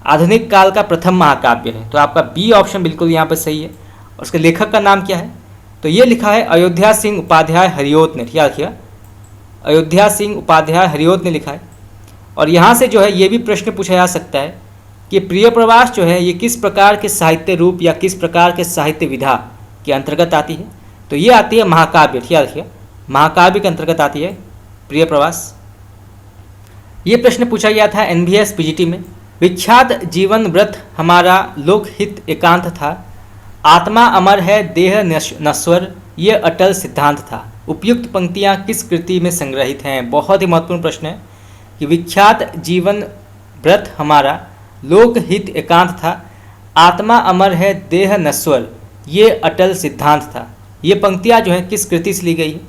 आधुनिक काल का प्रथम महाकाव्य है। तो आपका बी ऑप्शन बिल्कुल यहाँ पर सही है। और उसके लेखक का नाम क्या है? तो ये लिखा है अयोध्या सिंह उपाध्याय हरिओत ने। याद रखिए, अयोध्या सिंह उपाध्याय हरिओत ने लिखा है। और यहाँ से जो है ये भी प्रश्न पूछा जा सकता है कि प्रिय प्रवास जो है ये किस प्रकार के साहित्य रूप या किस प्रकार के साहित्य विधा के अंतर्गत आती है? तो ये आती है महाकाव्य। याद रखिए, महाकाव्य के अंतर्गत आती है प्रिय प्रवास। ये प्रश्न पूछा गया था एनबीएस पीजीटी में। विख्यात जीवन व्रत हमारा लोकहित एकांत था, आत्मा अमर है देह नश्वर ये अटल सिद्धांत था। उपयुक्त पंक्तियाँ किस कृति में संग्रहित हैं? बहुत ही महत्वपूर्ण प्रश्न है कि विख्यात जीवन व्रत हमारा लोकहित एकांत था, आत्मा अमर है देह नश्वर ये अटल सिद्धांत था। ये पंक्तियाँ जो हैं किस कृति से ली गई है?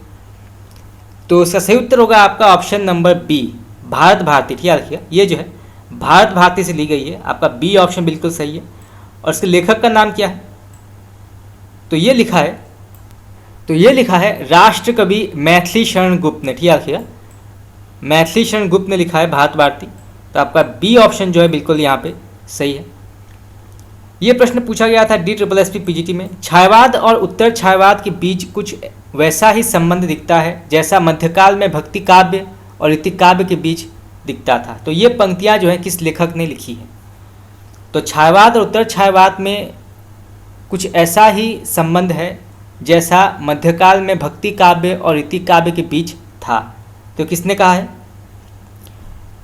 तो इसका सही उत्तर होगा आपका option number B, Bharat Bharati. ठीक है, रखिए ये जो है भारत भारती से ली गई है। आपका बी ऑप्शन बिल्कुल सही है। और इसके लेखक का नाम क्या है? तो ये लिखा है राष्ट्र कवि मैथिली शरण गुप्त ने। ठीक है, रखिए मैथिली शरण गुप्त ने लिखा है भारत भारती। तो आपका बी ऑप्शन जो है बिल्कुल यहाँ पे सही है। ये प्रश्न पूछा गया था DSSB पीजीटी में। छायावाद और उत्तर छायावाद के बीच कुछ वैसा ही संबंध दिखता है जैसा मध्यकाल में भक्ति काव्य और रीति काव्य के बीच दिखता था। तो ये पंक्तियाँ जो हैं किस लेखक ने लिखी है? तो छायावाद और उत्तर छायावाद में कुछ ऐसा ही संबंध है जैसा मध्यकाल में भक्ति काव्य और रीति काव्य के बीच था। तो किसने कहा है?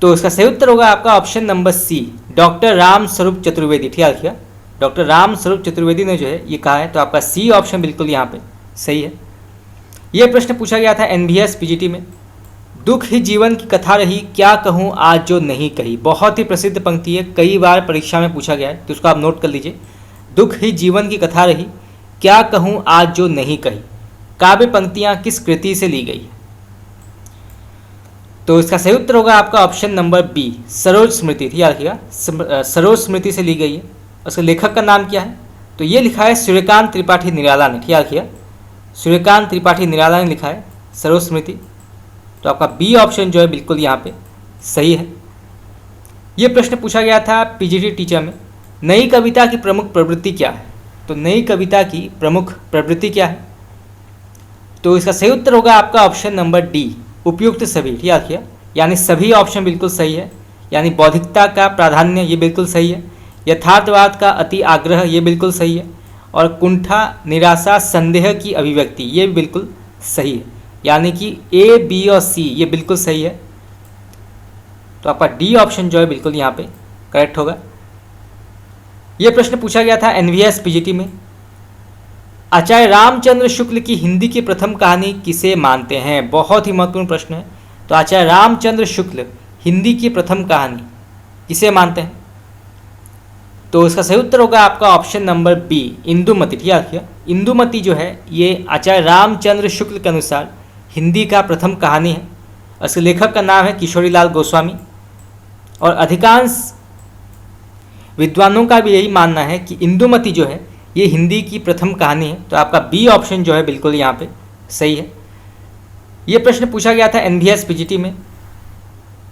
तो इसका सही उत्तर होगा आपका option number C, doctor Ram Swaroop Chaturvedi. ठीक है, रखिए डॉक्टर राम स्वरूप चतुर्वेदी ने जो है ये कहा है। तो आपका सी ऑप्शन बिल्कुल यहाँ पे सही है। यह प्रश्न पूछा गया था एनबीएस पीजीटी में। दुख ही जीवन की कथा रही, क्या कहूँ आज जो नहीं कही। बहुत ही प्रसिद्ध पंक्ति है, कई बार परीक्षा में पूछा गया है, तो उसको आप नोट कर लीजिए। दुख ही जीवन की कथा रही, क्या कहूँ आज जो नहीं कही। काव्य पंक्तियाँ किस कृति से ली गई? तो इसका सही उत्तर होगा आपका ऑप्शन नंबर बी, सरोज स्मृति। याद रखिएगा, सरोज स्मृति से ली गई है। उसके लेखक का नाम क्या है? तो ये लिखा है सूर्यकांत त्रिपाठी निराला ने। ठीक है, सूर्यकांत त्रिपाठी निराला ने लिखा है सर्वस्मृति। तो आपका बी ऑप्शन जो है बिल्कुल यहाँ पे सही है। ये प्रश्न पूछा गया था पीजीटी टीचर में, नई कविता की प्रमुख प्रवृत्ति क्या है? तो नई कविता की प्रमुख प्रवृत्ति क्या है? तो इसका सही उत्तर होगा आपका ऑप्शन नंबर डी, उपयुक्त सभी। ठीक है, यानी सभी ऑप्शन बिल्कुल सही है। यानी बौद्धिकता का प्राधान्य, ये बिल्कुल सही है। यथार्थवाद का अति आग्रह, ये बिल्कुल सही है। और कुंठा, निराशा, संदेह की अभिव्यक्ति, ये भी बिल्कुल सही है। यानी कि ए, बी और सी ये बिल्कुल सही है। तो आपका डी ऑप्शन जो है बिल्कुल यहाँ पे करेक्ट होगा। ये प्रश्न पूछा गया था एनवीएस पीजीटी में, आचार्य रामचंद्र शुक्ल की हिंदी की प्रथम कहानी किसे मानते हैं? बहुत ही महत्वपूर्ण प्रश्न है। तो आचार्य रामचंद्र शुक्ल हिंदी की प्रथम कहानी किसे मानते हैं? तो इसका सही उत्तर होगा आपका ऑप्शन नंबर बी, इंदुमती। ठीक है, इंदुमती जो है ये आचार्य रामचंद्र शुक्ल के अनुसार हिंदी का प्रथम कहानी है। इसके लेखक का नाम है किशोरीलाल गोस्वामी। और अधिकांश विद्वानों का भी यही मानना है कि इंदुमती जो है ये हिंदी की प्रथम कहानी है। तो आपका बी ऑप्शन जो है बिल्कुल यहाँ पे सही है। ये प्रश्न पूछा गया था एनवीएस पीजीटी में,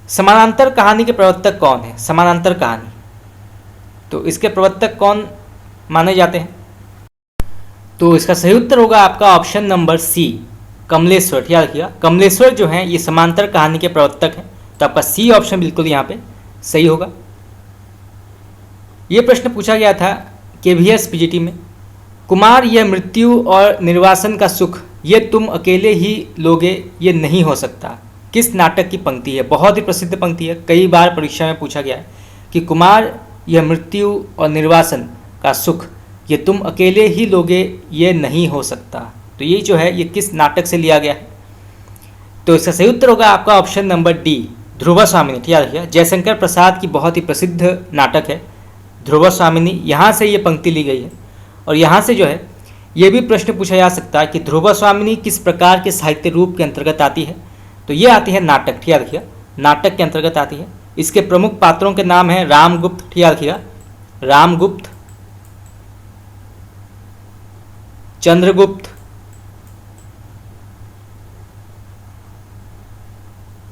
समानांतर कहानी के प्रवर्तक कौन है? समानांतर कहानी, तो इसके प्रवर्तक कौन माने जाते हैं? तो इसका सही उत्तर होगा आपका ऑप्शन नंबर सी, कमलेश्वर। ठीक है, कमलेश्वर जो है ये समांतर कहानी के प्रवर्तक हैं। तो आपका सी ऑप्शन बिल्कुल यहाँ पे सही होगा। ये प्रश्न पूछा गया था केवीएस पीजीटी में, कुमार यह मृत्यु और निर्वासन का सुख ये तुम अकेले ही लोगे ये नहीं हो सकता, किस नाटक की पंक्ति है? बहुत ही प्रसिद्ध पंक्ति है, कई बार परीक्षा में पूछा गया है कि कुमार यह मृत्यु और निर्वासन का सुख ये तुम अकेले ही लोगे ये नहीं हो सकता। तो ये जो है ये किस नाटक से लिया गया है? तो इसका सही उत्तर होगा आपका ऑप्शन नंबर डी, ध्रुव स्वामिनी। ठीक है, जयशंकर प्रसाद की बहुत ही प्रसिद्ध नाटक है ध्रुव स्वामिनी, यहाँ से ये पंक्ति ली गई है। और यहाँ से जो है ये भी प्रश्न पूछा जा सकता है कि ध्रुव स्वामिनी किस प्रकार के साहित्य रूप के अंतर्गत आती है? तो ये आती है नाटक। ठीक है, नाटक के अंतर्गत आती है। इसके प्रमुख पात्रों के नाम है रामगुप्त। ठीक है, रामगुप्त, चंद्रगुप्त,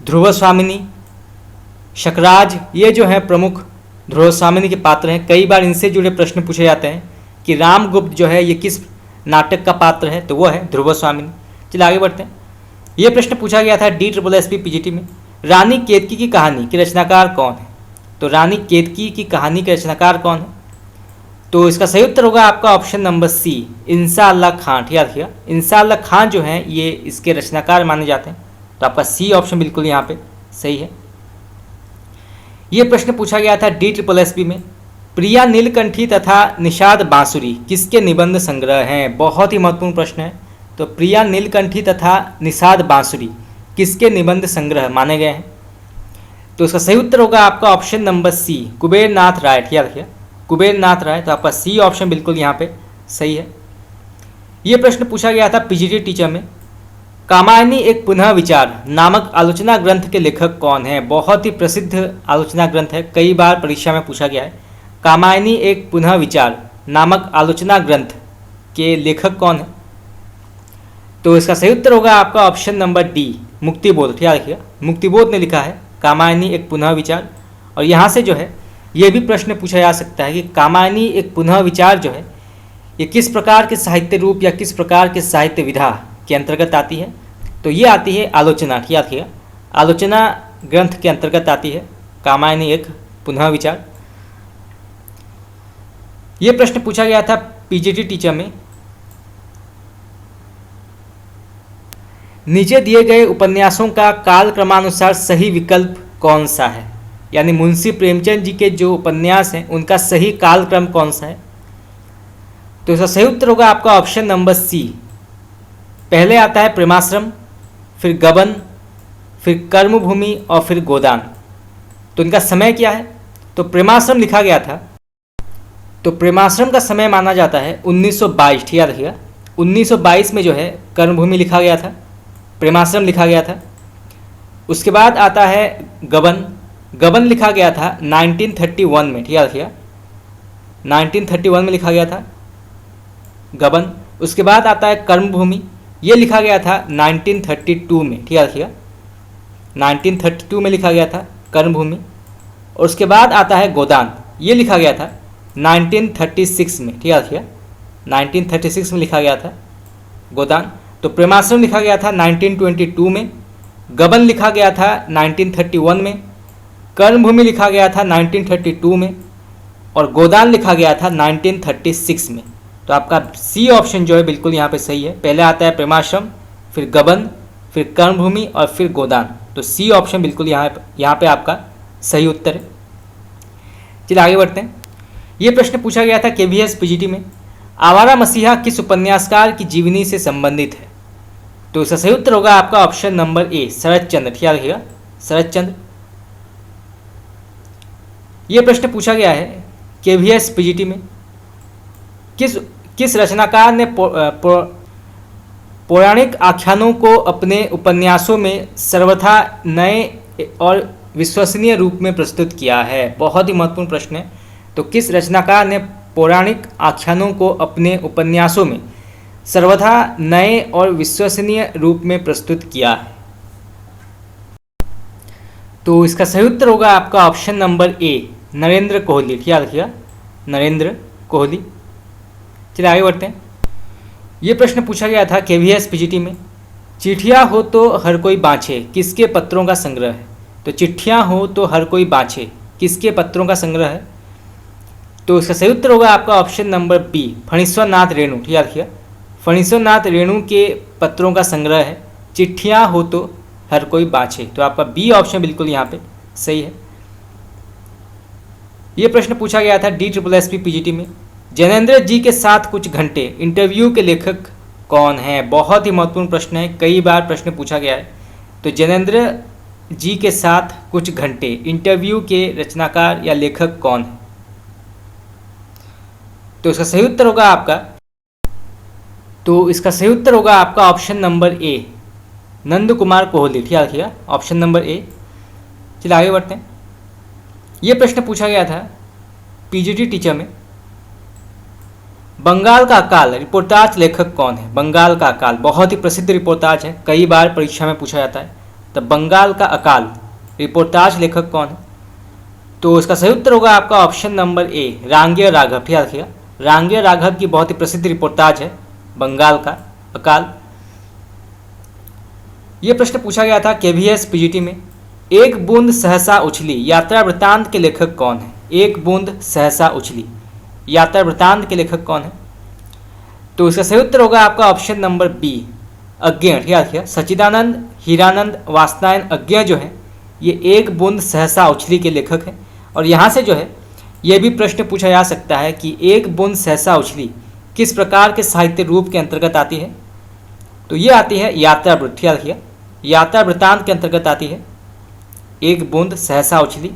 ध्रुव स्वामिनी, शकराज, ये जो है प्रमुख ध्रुव स्वामिनी के पात्र हैं। कई बार इनसे जुड़े प्रश्न पूछे जाते हैं कि रामगुप्त जो है ये किस नाटक का पात्र है? तो वो है ध्रुव स्वामिनी। चलिए आगे बढ़ते हैं। ये प्रश्न पूछा गया था DSSP पीजीटी में, रानी केतकी की कहानी के रचनाकार कौन है? तो रानी केतकी की कहानी के रचनाकार कौन है? तो इसका सही उत्तर होगा आपका ऑप्शन नंबर सी, इंसा अल्लाह खान। ठीक है, इंसा अल्लाह खान जो है ये इसके रचनाकार माने जाते हैं। तो आपका सी ऑप्शन बिल्कुल यहाँ पे सही है। ये प्रश्न पूछा गया था DSSP में, प्रिया नीलकंठी तथा निषाद बांसुरी किसके निबंध संग्रह हैं? बहुत ही महत्वपूर्ण प्रश्न है। तो प्रिया नीलकंठी तथा निषाद बांसुरी किसके निबंध संग्रह माने गए हैं? तो इसका सही उत्तर होगा आपका ऑप्शन नंबर सी, कुबेर नाथ राय। ठीक है, कुबेर नाथ राय। तो आपका सी ऑप्शन बिल्कुल यहाँ पे सही है। ये प्रश्न पूछा गया था पीजीटी टीचर में, कामायनी एक पुनः विचार नामक आलोचना ग्रंथ के लेखक कौन है? बहुत ही प्रसिद्ध आलोचना ग्रंथ है, कई बार परीक्षा में पूछा गया है। कामायनी एक पुनः विचार नामक आलोचना ग्रंथ के लेखक कौन है? तो इसका सही उत्तर होगा आपका ऑप्शन नंबर डी, मुक्तिबोध। ठीक है, मुक्तिबोध ने लिखा है कामायनी एक पुनः विचार। और यहाँ से जो है ये भी प्रश्न पूछा जा सकता है कि कामायनी एक पुनः विचार जो है ये किस प्रकार के साहित्य रूप या किस प्रकार के साहित्य विधा के अंतर्गत आती है? तो ये आती है आलोचना। ठीक है, आलोचना ग्रंथ के अंतर्गत आती है कामायनी एक पुनः विचार। ये प्रश्न पूछा गया था पीजीटी टीचर में, नीचे दिए गए उपन्यासों का काल क्रमानुसार सही विकल्प कौन सा है? यानी मुंशी प्रेमचंद जी के जो उपन्यास हैं उनका सही काल क्रम कौन सा है? तो इसका सही उत्तर होगा आपका ऑप्शन नंबर सी, पहले आता है प्रेमाश्रम, फिर गबन, फिर कर्मभूमि और फिर गोदान। तो इनका समय क्या है? तो प्रेमाश्रम लिखा गया था, तो प्रेमाश्रम का समय माना जाता है 1922। ठीक है, 1922 में जो है कर्मभूमि लिखा गया था, प्रेमाश्रम लिखा गया था। उसके बाद आता है गबन, गबन लिखा गया था 1931 में। ठीक है, 1931 में लिखा गया था गबन। उसके बाद आता है कर्मभूमि, ये लिखा गया था 1932 में, ठीक है रखिएगा, 1932 में लिखा गया था कर्मभूमि। और उसके बाद आता है गोदान, ये लिखा गया था 1936 में, ठीक है रखिएगा, 1936 में लिखा गया था गोदान। तो प्रेमाश्रम लिखा गया था 1922 में, गबन लिखा गया था 1931 में, कर्मभूमि लिखा गया था 1932 में, और गोदान लिखा गया था 1936 में। तो आपका सी ऑप्शन जो है बिल्कुल यहाँ पे सही है। पहले आता है प्रेमाश्रम, फिर गबन, फिर कर्मभूमि और फिर गोदान। तो सी ऑप्शन बिल्कुल यहाँ पे आपका सही उत्तर है। चलिए आगे बढ़ते हैं। ये प्रश्न पूछा गया था KVS PGT में, आवारा मसीहा किस उपन्यासकार की जीवनी से संबंधित है? तो इसका सही उत्तर होगा आपका ऑप्शन नंबर ए, शरद चंद्र, ठीक रखिएगा, शरद चंद्र। यह प्रश्न पूछा गया है KVS PGT में, किस रचनाकार ने पौराणिक आख्यानों को अपने उपन्यासों में सर्वथा नए और विश्वसनीय रूप में प्रस्तुत किया है? बहुत ही महत्वपूर्ण प्रश्न है। तो किस रचनाकार ने पौराणिक आख्यानों को अपने उपन्यासों में सर्वथा नए और विश्वसनीय रूप में प्रस्तुत किया है? तो इसका सही उत्तर होगा आपका ऑप्शन नंबर ए, नरेंद्र कोहली, ठीक है रखिएगा, नरेंद्र कोहली। चलिए आगे बढ़ते हैं। ये प्रश्न पूछा गया था KVS PGT में, चिट्ठियाँ हो तो हर कोई बाँछे किसके पत्रों का संग्रह है? तो चिट्ठियाँ हो तो हर कोई बाँछे किसके पत्रों का संग्रह है? तो इसका सही उत्तर होगा आपका option number B, Phanishwar Nath Renu, ठीक है रखिएगा, फणीश्वर नाथ रेणु के पत्रों का संग्रह है चिट्ठियाँ हो तो हर कोई बाँछे। तो आपका बी ऑप्शन बिल्कुल यहाँ पे सही है। ये प्रश्न पूछा गया था DSSP PGT में, जैनेंद्र जी के साथ कुछ घंटे इंटरव्यू के लेखक कौन हैं? बहुत ही महत्वपूर्ण प्रश्न है, कई बार प्रश्न पूछा गया है। तो जैनेंद्र जी के साथ कुछ घंटे इंटरव्यू के रचनाकार या लेखक कौन है? तो इसका सही उत्तर होगा आपका ऑप्शन नंबर ए, नंद कुमार कोहली, ठीक है रखिएगा, ऑप्शन नंबर ए। चलिए आगे बढ़ते हैं। ये प्रश्न पूछा गया था PGT टीचर में, बंगाल का अकाल रिपोर्टाज लेखक कौन है? बंगाल का अकाल बहुत ही प्रसिद्ध रिपोर्टाज है, कई बार परीक्षा में पूछा जाता है। तो बंगाल का अकाल रिपोर्टाज लेखक कौन है? तो इसका सही उत्तर होगा आपका ऑप्शन नंबर ए, रांगेय राघव, ठीक है रखिएगा, रांगेय राघव की बहुत ही प्रसिद्ध रिपोर्टाज है बंगाल का अकाल। ये प्रश्न पूछा गया था KVS PGT में, एक बूंद सहसा उछली यात्रा वृत्तांत के लेखक कौन है? एक बूंद सहसा उछली यात्रा वृत्तांत के लेखक कौन है? तो इसका सही उत्तर होगा आपका ऑप्शन नंबर बी, अज्ञेय, ठीक है, सच्चिदानंद हीरानंद वासनायन अज्ञेय जो है ये एक बूंद सहसा उछली के लेखक हैं। और यहाँ से जो है ये भी प्रश्न पूछा जा सकता है कि एक बूंद सहसा उछली किस प्रकार के साहित्य रूप के अंतर्गत आती है? तो ये आती है यात्रा वृत्त, ठीक है, यात्रा वृत्तांत के अंतर्गत आती है एक बूंद सहसा उछली।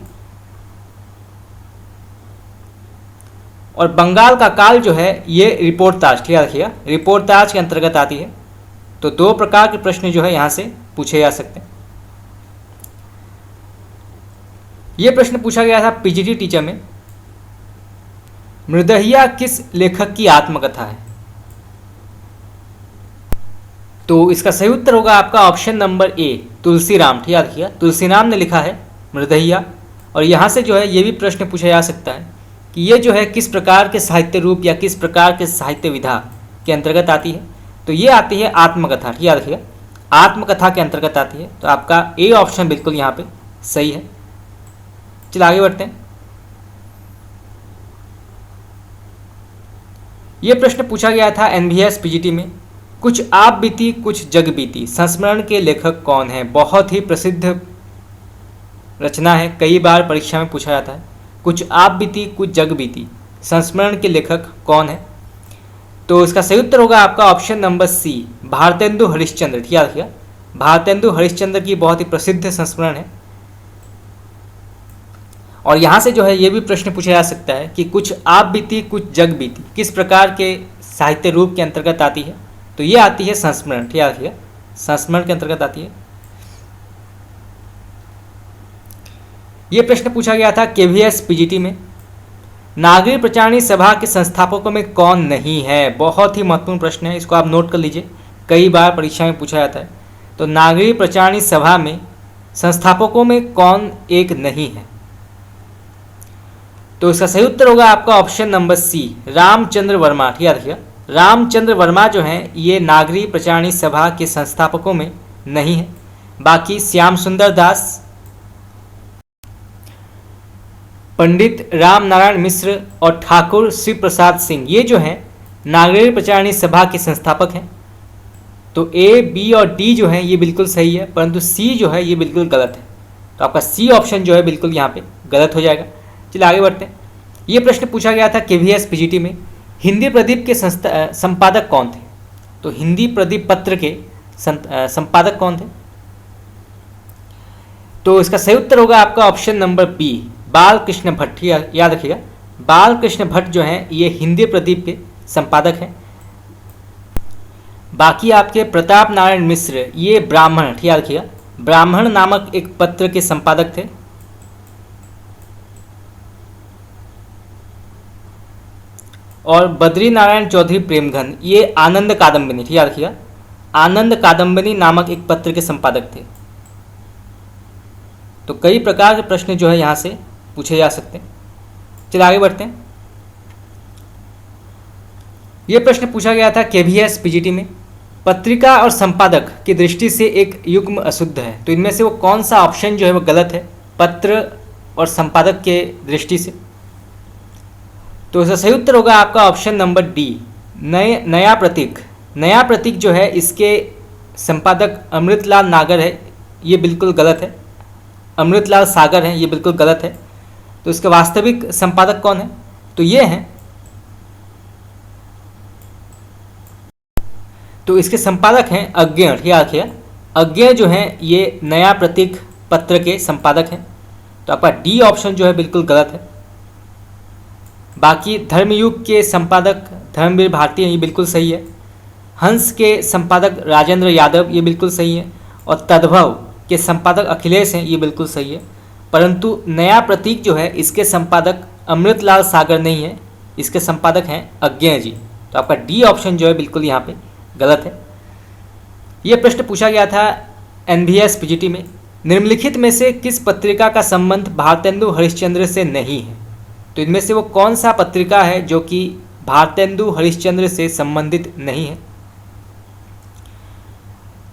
और बंगाल का काल जो है ये रिपोर्टाज, ठीक है रखिएगा, रिपोर्टाज के अंतर्गत आती है। तो दो प्रकार के प्रश्न जो है यहाँ से पूछे जा सकते हैं। ये प्रश्न पूछा गया था PGT टीचर में, मृदहिया किस लेखक की आत्मकथा है? तो इसका सही उत्तर होगा आपका ऑप्शन नंबर ए, तुलसीराम, ठीक है रखिएगा, तुलसीराम ने लिखा है मृदहिया। और यहाँ से जो है ये भी प्रश्न पूछा जा सकता है कि ये जो है किस प्रकार के साहित्य रूप या किस प्रकार के साहित्य विधा के अंतर्गत आती है? तो ये आती है आत्मकथा, ठीक है रखिएगा, आत्मकथा के अंतर्गत आती है। तो आपका ए ऑप्शन बिल्कुल यहाँ पे सही है। चलिए आगे बढ़ते हैं। ये प्रश्न पूछा गया था NVS PGT में, कुछ आप बीती कुछ जग बीती संस्मरण के लेखक कौन है? बहुत ही प्रसिद्ध रचना है, कई बार परीक्षा में पूछा जाता है। कुछ आप बीती कुछ जग बीती संस्मरण के लेखक कौन है? तो इसका सही उत्तर होगा आपका option number C, Bharatendu Harishchandra, ठीक है रखिएगा, भारतेंदु हरिश्चंद्र की बहुत ही प्रसिद्ध संस्मरण है। और यहाँ से जो है ये भी प्रश्न पूछा जा सकता है कि कुछ आप बीती कुछ जग बीती किस प्रकार के साहित्य रूप के अंतर्गत आती है? तो ये आती है संस्मरण, ठीक है रखिएगा, संस्मरण के अंतर्गत आती है। ये प्रश्न पूछा गया था KVS PGT में, नागरिक प्रचारणी सभा के संस्थापकों में कौन नहीं है? बहुत ही महत्वपूर्ण प्रश्न है, इसको आप नोट कर लीजिए, कई बार परीक्षा में पूछा जाता है। तो नागरिक प्रचारणी सभा में संस्थापकों में कौन एक नहीं है? तो इसका सही उत्तर होगा आपका option number C, Ramchandra Verma. याद रखिएगा, रामचंद्र वर्मा जो हैं ये नागरिक प्रचारणी सभा के संस्थापकों में नहीं है। बाकी श्याम सुंदर दास, पंडित राम नारायण मिश्र और ठाकुर शिव प्रसाद सिंह, ये जो हैं नागरिक प्रचारणी सभा के संस्थापक हैं। तो ए, बी और डी जो है ये बिल्कुल सही है, परंतु सी जो है ये बिल्कुल गलत है। तो आपका सी ऑप्शन जो है बिल्कुल यहाँ पे गलत हो जाएगा। चलिए आगे बढ़ते हैं। ये प्रश्न पूछा गया था KVS PGT में, हिंदी प्रदीप के संपादक कौन थे? तो हिंदी प्रदीप पत्र के संपादक कौन थे? तो इसका सही उत्तर होगा आपका option number B, Balkrishna Bhatt. याद रखिएगा, बालकृष्ण भट्ट जो हैं ये हिंदी प्रदीप के संपादक हैं। बाकी आपके प्रताप नारायण मिश्र ये ब्राह्मण, याद रखिएगा, ब्राह्मण नामक एक पत्र के संपादक थे। और बद्री नारायण चौधरी प्रेमघन ये आनंद कादम्बिनी, याद रखिएगा, आनंद कादम्बिनी नामक एक पत्र के संपादक थे। तो कई प्रकार के प्रश्न जो है यहाँ से पूछे जा सकते हैं। चलिए आगे बढ़ते हैं। ये प्रश्न पूछा गया था KVS PGT में, पत्रिका और संपादक की दृष्टि से एक युग्म अशुद्ध है। तो इनमें से वो कौन सा ऑप्शन जो है वो गलत है पत्र और संपादक के दृष्टि से? तो इसका सही उत्तर होगा आपका ऑप्शन नंबर डी, नया प्रतीक। नया प्रतीक जो है इसके संपादक अमृतलाल नागर है, ये बिल्कुल गलत है। अमृतलाल सागर हैं, ये बिल्कुल गलत है। तो इसके वास्तविक संपादक कौन है? तो ये हैं, तो इसके संपादक हैं अज्ञेय। याद रखिए, अज्ञेय जो हैं ये नया प्रतीक पत्र के संपादक हैं। तो आपका डी ऑप्शन जो है बिल्कुल गलत है। बाकी धर्मयुग के संपादक धर्मवीर भारती हैं, ये बिल्कुल सही है। हंस के संपादक राजेंद्र यादव, ये बिल्कुल सही है। और तद्भव के संपादक अखिलेश हैं, ये बिल्कुल सही है। परंतु नया प्रतीक जो है इसके संपादक अमृतलाल सागर नहीं है, इसके संपादक हैं अज्ञेय जी। तो आपका डी ऑप्शन जो है बिल्कुल यहाँ पे गलत है। ये प्रश्न पूछा गया था NVS PGT में, निम्नलिखित में से किस पत्रिका का संबंध भारतेंदु हरिश्चंद्र से नहीं है? तो इनमें से वो कौन सा पत्रिका है जो कि भारतेंदु हरिश्चंद्र से संबंधित नहीं है?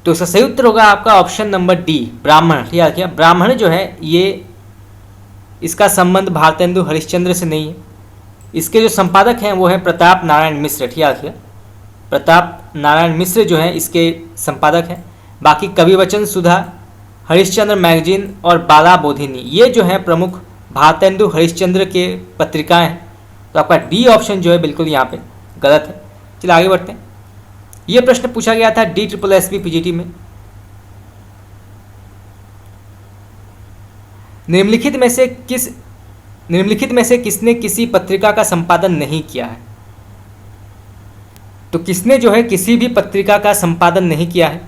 तो इसका सही उत्तर होगा आपका ऑप्शन नंबर डी, ब्राह्मण। याद रखिए, ब्राह्मण जो है ये इसका संबंध भारतेंदु हरिश्चंद्र से नहीं है। इसके जो संपादक हैं वो हैं प्रताप नारायण मिश्र। याद रखिए, प्रताप नारायण मिश्र जो हैं इसके संपादक हैं। बाकी कवि वचन सुधा, हरिश्चंद्र मैगजीन और बाला बोधिनी, ये जो हैं प्रमुख भारतेंदु हरिश्चंद्र के पत्रिकाएं हैं। तो आपका डी ऑप्शन जो है बिल्कुल यहाँ पे गलत है। चलिए आगे बढ़ते हैं। ये प्रश्न पूछा गया था DSSB PGT में, निम्नलिखित में से किसने किसी पत्रिका का संपादन नहीं किया है? तो किसने जो है किसी भी पत्रिका का संपादन नहीं किया है?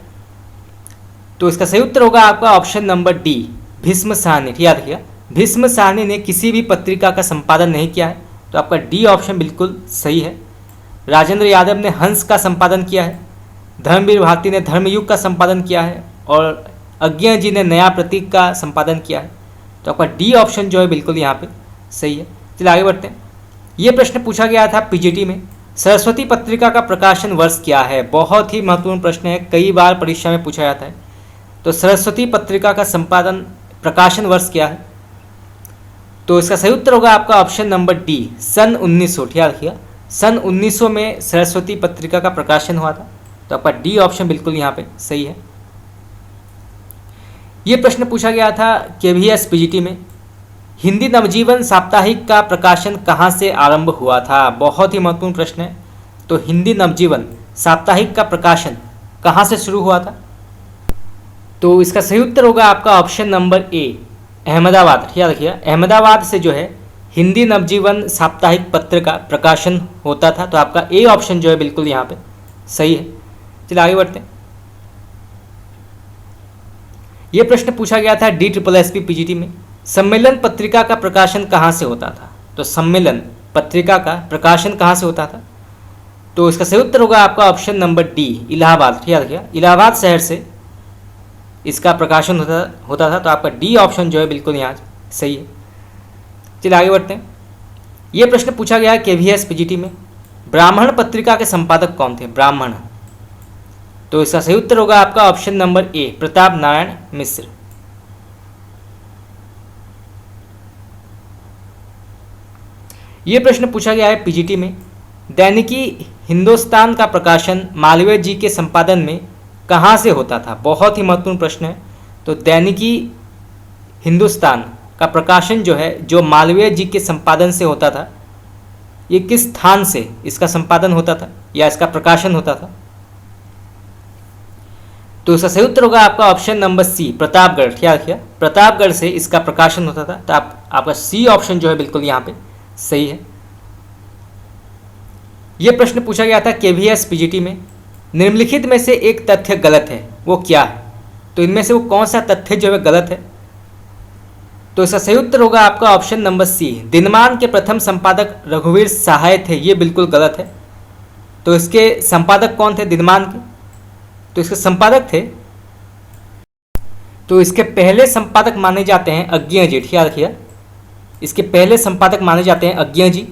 तो इसका सही उत्तर होगा आपका option number D, Bhishma Sahni. याद रखिएगा, भीष्म साहनी ने किसी भी पत्रिका का संपादन नहीं किया है। तो आपका डी ऑप्शन बिल्कुल सही है। राजेंद्र यादव ने हंस का संपादन किया है, धर्मवीर भारती ने धर्मयुग का संपादन किया है और अज्ञेय जी ने नया प्रतीक का संपादन किया है। तो आपका डी ऑप्शन जो है बिल्कुल यहाँ पे सही है। चलिए आगे बढ़ते हैं। ये प्रश्न पूछा गया था PGT में, सरस्वती पत्रिका का प्रकाशन वर्ष क्या है? बहुत ही महत्वपूर्ण प्रश्न है, कई बार परीक्षा में पूछा जाता है। तो सरस्वती पत्रिका का संपादन प्रकाशन वर्ष क्या है? तो इसका सही उत्तर होगा आपका ऑप्शन नंबर डी, सन 1900। याद रखिएगा, सन 1900 में सरस्वती पत्रिका का प्रकाशन हुआ था। तो आपका डी ऑप्शन बिल्कुल यहाँ पे सही है। ये प्रश्न पूछा गया था KVS PGT में, हिंदी नवजीवन साप्ताहिक का प्रकाशन कहाँ से आरंभ हुआ था? बहुत ही महत्वपूर्ण प्रश्न है। तो हिंदी नवजीवन साप्ताहिक का प्रकाशन कहाँ से शुरू हुआ था? तो इसका सही उत्तर होगा आपका ऑप्शन नंबर ए, अहमदाबाद। याद रखिए, अहमदाबाद से जो है हिंदी नवजीवन साप्ताहिक पत्र का प्रकाशन होता था। तो आपका ए ऑप्शन जो है बिल्कुल यहाँ पे सही है। चलिए आगे बढ़ते हैं। यह प्रश्न पूछा गया था DSSB PGT में, सम्मेलन पत्रिका का प्रकाशन कहाँ से होता था? तो सम्मेलन पत्रिका का प्रकाशन कहाँ से होता था? तो इसका सही उत्तर होगा आपका ऑप्शन नंबर डी, इलाहाबाद। ठीक है, इलाहाबाद शहर से इसका प्रकाशन होता था। तो आपका डी ऑप्शन जो है बिल्कुल यहाँ सही है। चलिए आगे बढ़ते हैं। ये प्रश्न पूछा गया है KVS PGT में, ब्राह्मण पत्रिका के संपादक कौन थे? ब्राह्मण। तो इसका सही उत्तर होगा आपका option number A, Pratap Narayan Mishra. ये प्रश्न पूछा गया है PGT में, दैनिकी हिंदुस्तान का प्रकाशन मालवीय जी के संपादन में कहाँ से होता था? बहुत ही महत्वपूर्ण प्रश्न है। तो दैनिकी हिंदुस्तान का प्रकाशन जो है, जो मालवीय जी के संपादन से होता था, ये किस स्थान से इसका संपादन होता था या इसका प्रकाशन होता था? तो इसका सही उत्तर होगा आपका ऑप्शन नंबर सी, प्रतापगढ़। क्या रखिए, प्रतापगढ़ से इसका प्रकाशन होता था। तो आपका सी ऑप्शन जो है बिल्कुल यहाँ पे सही है। यह प्रश्न पूछा गया था KVS PGT में, निम्नलिखित में से एक तथ्य गलत है, वो क्या है? तो इनमें से वो कौन सा तथ्य जो है गलत है? तो इसका सही उत्तर होगा आपका ऑप्शन नंबर सी, दिनमान के प्रथम संपादक रघुवीर सहाय थे। ये बिल्कुल गलत है। तो इसके संपादक कौन थे दिनमान के? तो इसके संपादक थे, तो इसके पहले संपादक माने जाते हैं अज्ञेय जी। याद रखिए, इसके पहले संपादक माने जाते हैं अज्ञेय जी।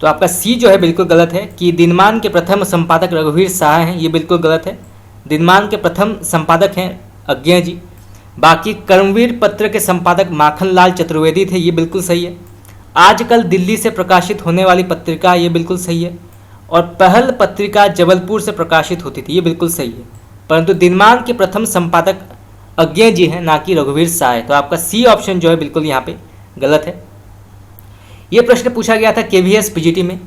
तो आपका सी जो है बिल्कुल गलत है कि दिनमान के प्रथम संपादक रघुवीर सहाय हैं। ये बिल्कुल गलत है। दिनमान के प्रथम संपादक हैं अज्ञेय जी। बाकी कर्मवीर पत्र के संपादक माखनलाल चतुर्वेदी थे। ये बिल्कुल सही है। आजकल दिल्ली से प्रकाशित होने वाली पत्रिका, ये बिल्कुल सही है। और पहल पत्रिका जबलपुर से प्रकाशित होती थी। ये बिल्कुल सही है। परंतु दिनमान के प्रथम संपादक अज्ञेय जी हैं, ना कि रघुवीर सहाय। तो आपका सी ऑप्शन जो है बिल्कुल यहाँ पे गलत है। ये प्रश्न पूछा गया था KVS PGT में,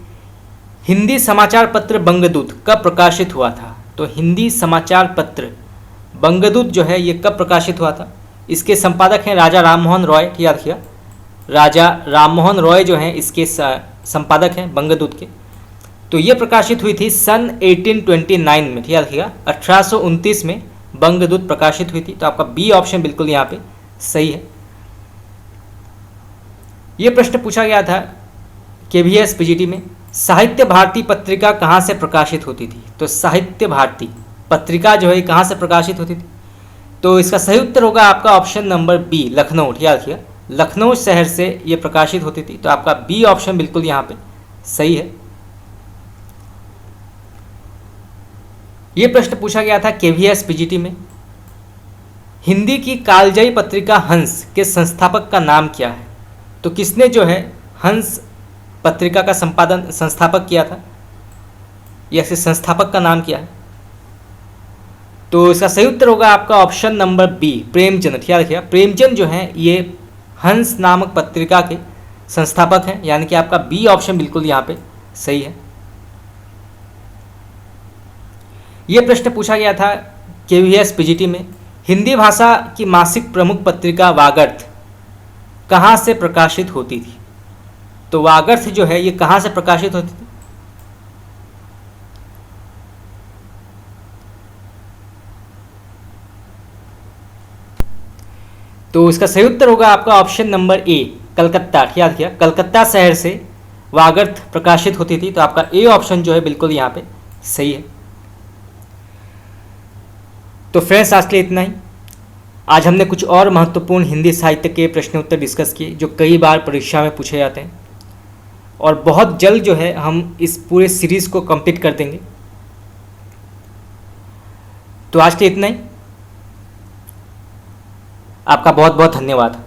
हिंदी समाचार पत्र बंगदूत कब प्रकाशित हुआ था? तो हिंदी समाचार पत्र बंगदूत जो है ये कब प्रकाशित हुआ था? इसके संपादक हैं राजा राममोहन रॉय। याद रखिए, राजा राममोहन रॉय जो हैं इसके संपादक हैं बंगदूत के। तो ये प्रकाशित हुई थी सन 1829 में। याद रखिएगा, 1829 में बंगदूत प्रकाशित हुई थी। तो आपका बी ऑप्शन बिल्कुल यहाँ पे सही है। ये प्रश्न पूछा गया था KVS PGT में, साहित्य भारती पत्रिका कहाँ से प्रकाशित होती थी? तो साहित्य भारती पत्रिका जो है कहाँ से प्रकाशित होती थी? तो इसका सही उत्तर होगा आपका ऑप्शन नंबर बी, लखनऊ। याद रखिए, लखनऊ शहर से ये प्रकाशित होती थी। तो आपका बी ऑप्शन बिल्कुल यहाँ पे सही है। ये प्रश्न पूछा गया था KVS PGT में, हिंदी की कालजयी पत्रिका हंस के संस्थापक का नाम क्या है? तो किसने जो है हंस पत्रिका का संस्थापक किया था या फिर संस्थापक का नाम क्या है? तो इसका सही उत्तर होगा आपका ऑप्शन नंबर बी, प्रेमचंद। याद रखिए, प्रेमचंद जो है ये हंस नामक पत्रिका के संस्थापक हैं। यानी कि आपका बी ऑप्शन बिल्कुल यहाँ पे सही है। ये प्रश्न पूछा गया था KVS PGT में, हिंदी भाषा की मासिक प्रमुख पत्रिका वागर्थ कहाँ से प्रकाशित होती थी? तो वागर्थ जो है ये कहाँ से प्रकाशित होती थी? तो इसका सही उत्तर होगा आपका ऑप्शन नंबर ए, कलकत्ता। याद किया, कलकत्ता शहर से वागर्थ प्रकाशित होती थी। तो आपका ए ऑप्शन जो है बिल्कुल यहाँ पे सही है। तो फ्रेंड्स, आज के लिए इतना ही। आज हमने कुछ और महत्वपूर्ण हिंदी साहित्य के प्रश्न उत्तर डिस्कस किए जो कई बार परीक्षा में पूछे जाते हैं, और बहुत जल्द जो है हम इस पूरे सीरीज़ को कंप्लीट कर देंगे। तो आज के लिए इतना ही। आपका बहुत बहुत धन्यवाद।